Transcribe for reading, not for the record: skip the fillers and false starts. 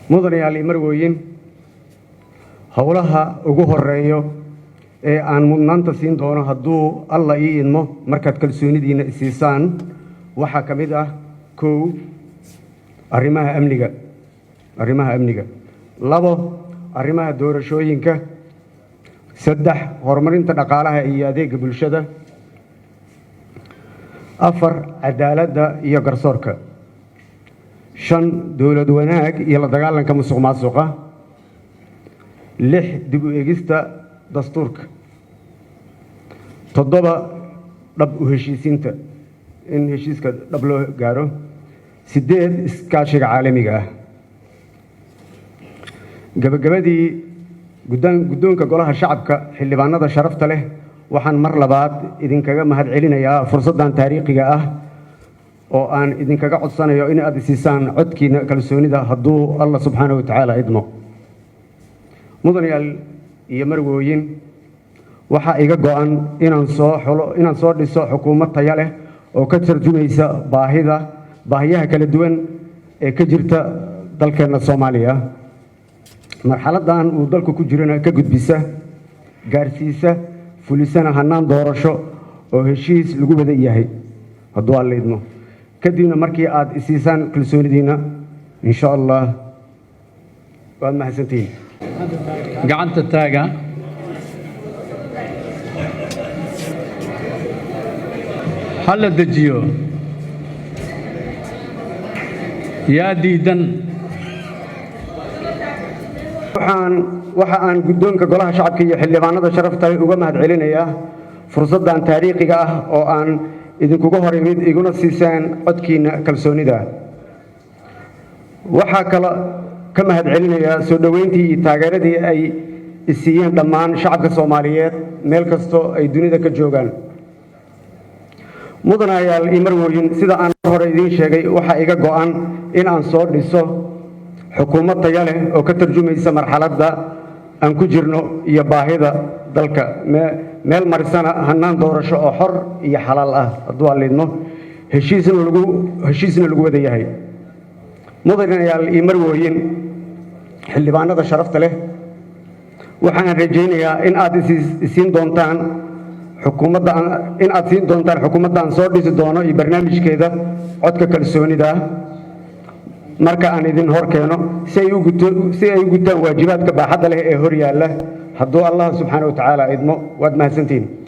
mudanayaal marwooyin howlaha ugu horeeyo ee aan mudnaanta siin doono hadduu alla ii idmo markaad kalsoonidiina isiisaan waxaa ka mid ah 1 arrimaha amniga 2 arrimaha doorashooyinka 3 horumarinta dhaqaalaha iyo adeegga bulshada 4 cadaaladda iyo garsoorka 5 dawlad wanaag iyo la dagaalanka musuqmaasuqa 6 dib u eegista dastuurka 7 dhab u heshiisiinta in heshiiska dhab loo gaaro 8 iskaashiga caalamiga ah gabagabadii guddoonka golaha shacabka xildhibaanada sharafta leh waxaan mar labaad idinkaga mahad celinayaa fursaddan taariikhiga ah oo aan idinkaga codsanayo in aad siisaan codkiina kalsoonida hadduu Allah subxaanahu wa ta'ala idmo mudanayaal iyo marwooyin waxa iga go'an inaan soo dhiso xukuumad tayo leh oo ka tarjumaysa baahiyaha kala duwan ee ka jirta dalkeena Soomaaliya marxaladan uu dalku ku jirana ka gudbisa gaarsiisa fulisana hanaan doorasho oo heshiis lagu wada yahay hadduu alla idmo kadibna markii aad isiisaan kalsoonidiina insha Allah waad mahadsantiin gacanta taaga hal dejiyo yaa diidan waxa aan guddoonka golaha shacabka iyo xildhibaanada sharafta leh uga mahad celinayaa fursaddan taariikhiga ah oo aan idinkuga hor imid iguna siisaan codkiina kalsoonida waxa kale ka mahad celinayaa soo dhaweyntii iyo taageeradii ay isiiyeen dhammaan shacabka Soomaaliyeed meel kasto ay dunida ka joogaan mudanayaal marwooyin sida aan hore idin sheegay waxa iga go'an in aan soo dhiso xukuumad tayo leh oo ka tarjumaysa marxaladda aan ku jirno iyo baahida dalka meel marisana hanaan doorasho oo xor iyo xalaal ah hadduu alla idmo heshiisna lagu wada yahay mudanayaal marwooyin xildhibaanada sharafta leh waxaan rajaynayaa in aad siin doontaan xukuumaddan soo dhisi doono iyo barnaamijkeeda codka kalsoonida marka aan idin hor keeno si ay u gutaan waajibaadka baaxadda leh ee hor yaalla hadduu Allah subxaanahu wa ta'ala idmo waad mahadsantiin